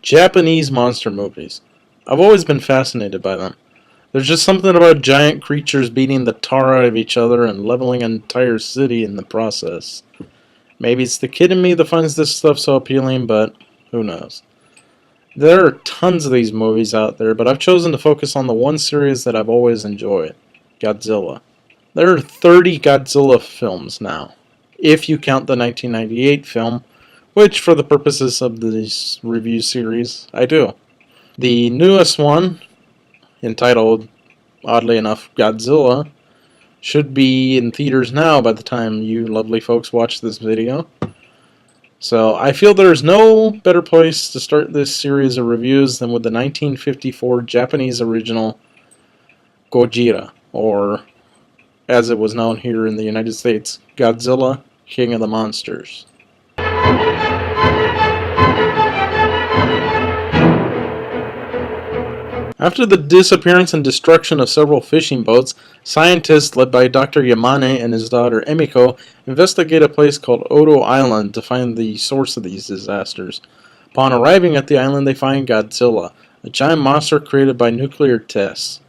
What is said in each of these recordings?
Japanese monster movies. I've always been fascinated by them. There's just something about giant creatures beating the tar out of each other and leveling an entire city in the process. Maybe it's the kid in me that finds this stuff so appealing, but who knows. There are tons of these movies out there, but I've chosen to focus on the one series that I've always enjoyed, Godzilla. There are 30 Godzilla films now, if you count the 1998 film, which for the purposes of this review series, I do. The newest one, entitled, oddly enough, Godzilla, should be in theaters now by the time you lovely folks watch this video. So I feel there's no better place to start this series of reviews than with the 1954 Japanese original Gojira, or as it was known here in the United States, Godzilla, King of the Monsters. After the disappearance and destruction of several fishing boats, scientists led by Dr. Yamane and his daughter Emiko investigate a place called Odo Island to find the source of these disasters. Upon arriving at the island, they find Godzilla, a giant monster created by nuclear tests.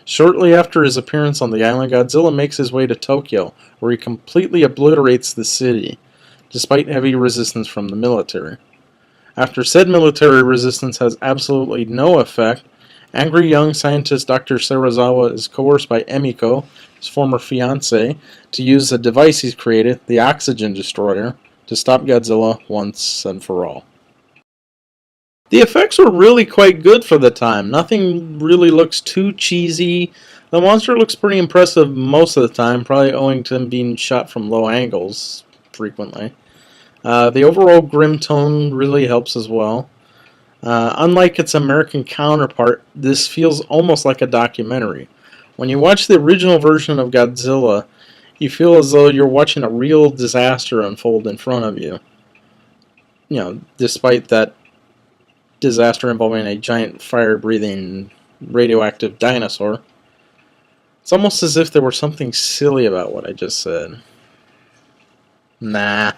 Shortly after his appearance on the island, Godzilla makes his way to Tokyo, where he completely obliterates the city, despite heavy resistance from the military. After said military resistance has absolutely no effect, angry young scientist Dr. Serizawa is coerced by Emiko, his former fiancée, to use a device he's created, the Oxygen Destroyer, to stop Godzilla once and for all. The effects were really quite good for the time. Nothing really looks too cheesy. The monster looks pretty impressive most of the time, probably owing to him being shot from low angles frequently. The overall grim tone really helps as well. Unlike its American counterpart, this feels almost like a documentary. When you watch the original version of Godzilla, you feel as though you're watching a real disaster unfold in front of you. Despite that disaster involving a giant fire-breathing radioactive dinosaur. It's almost as if there were something silly about what I just said. Nah.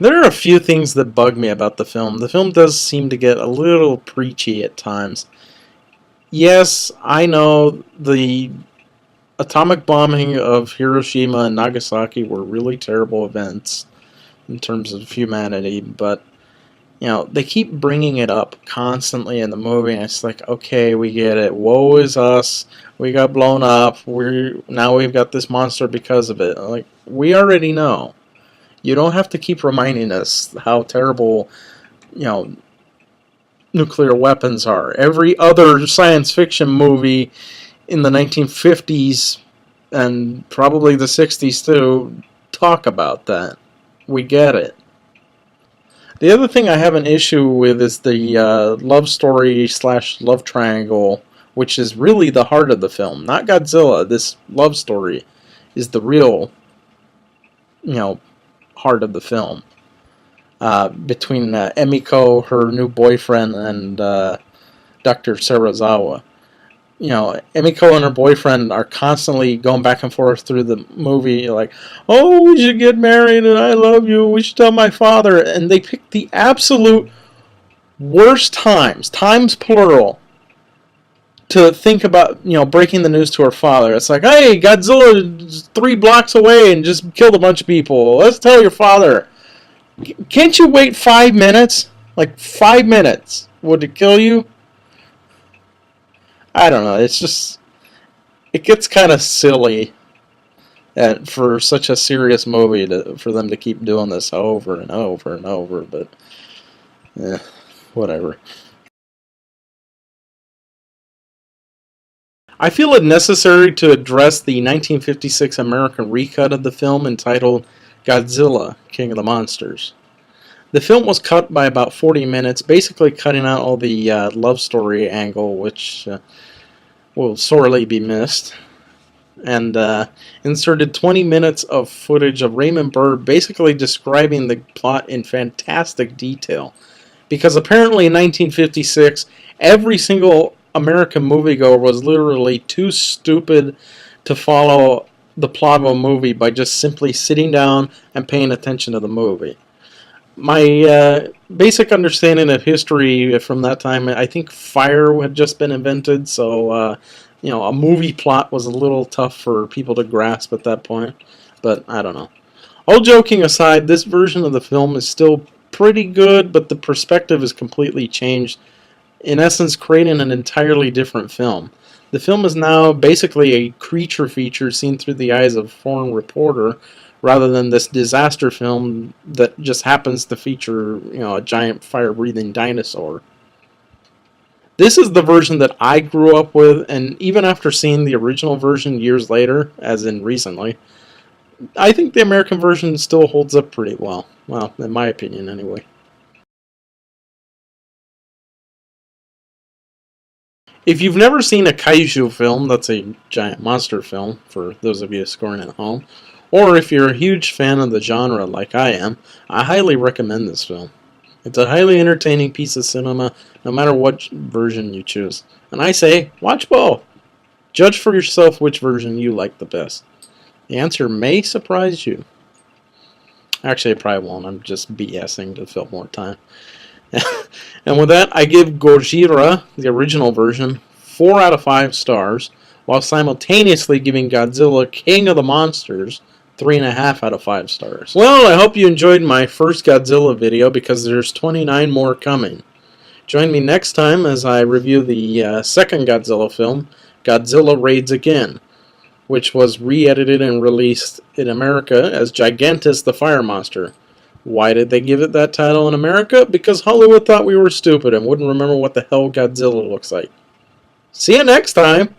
There are a few things that bug me about the film. The film does seem to get a little preachy at times. Yes, I know the atomic bombing of Hiroshima and Nagasaki were really terrible events in terms of humanity, but they keep bringing it up constantly in the movie, and it's like, okay, we get it. Woe is us. We got blown up. Now we've got this monster because of it. Like, we already know. You don't have to keep reminding us how terrible, nuclear weapons are. Every other science fiction movie in the 1950s and probably the 60s too talk about that. We get it. The other thing I have an issue with is the love story / love triangle, which is really the heart of the film. Not Godzilla. This love story is the real, heart of the film. Between Emiko, her new boyfriend, and Dr. Serizawa. Emiko and her boyfriend are constantly going back and forth through the movie, like, oh, we should get married, and I love you, we should tell my father, and they pick the absolute worst times plural, to think about, breaking the news to her father. It's like, hey, Godzilla is 3 blocks away and just killed a bunch of people, let's tell your father. Can't you wait 5 minutes? Like, 5 minutes. Would it kill you? I don't know, it gets kind of silly for such a serious movie for them to keep doing this over and over and over, but whatever. I feel it necessary to address the 1956 American recut of the film entitled Godzilla, King of the Monsters. The film was cut by about 40 minutes, basically cutting out all the love story angle, which will sorely be missed, and inserted 20 minutes of footage of Raymond Burr basically describing the plot in fantastic detail. Because apparently in 1956, every single American moviegoer was literally too stupid to follow the plot of a movie by just simply sitting down and paying attention to the movie. My basic understanding of history from that time, I think fire had just been invented, so a movie plot was a little tough for people to grasp at that point. But I don't know. All joking aside, this version of the film is still pretty good, but the perspective is completely changed, in essence, creating an entirely different film. The film is now basically a creature feature seen through the eyes of a foreign reporter, rather than this disaster film that just happens to feature, a giant fire-breathing dinosaur. This is the version that I grew up with, and even after seeing the original version years later, as in recently, I think the American version still holds up pretty well. Well, in my opinion, anyway. If you've never seen a kaiju film, that's a giant monster film, for those of you scoring at home, or if you're a huge fan of the genre like I am, I highly recommend this film. It's a highly entertaining piece of cinema, no matter what version you choose. And I say, watch both. Judge for yourself which version you like the best. The answer may surprise you. Actually, it probably won't. I'm just BSing to fill more time. And with that, I give Gojira, the original version, 4 out of 5 stars, while simultaneously giving Godzilla, King of the Monsters, 3.5 out of 5 stars. Well, I hope you enjoyed my first Godzilla video, because there's 29 more coming. Join me next time as I review the second Godzilla film, Godzilla Raids Again, which was re-edited and released in America as Gigantus the Fire Monster. Why did they give it that title in America? Because Hollywood thought we were stupid and wouldn't remember what the hell Godzilla looks like. See you next time!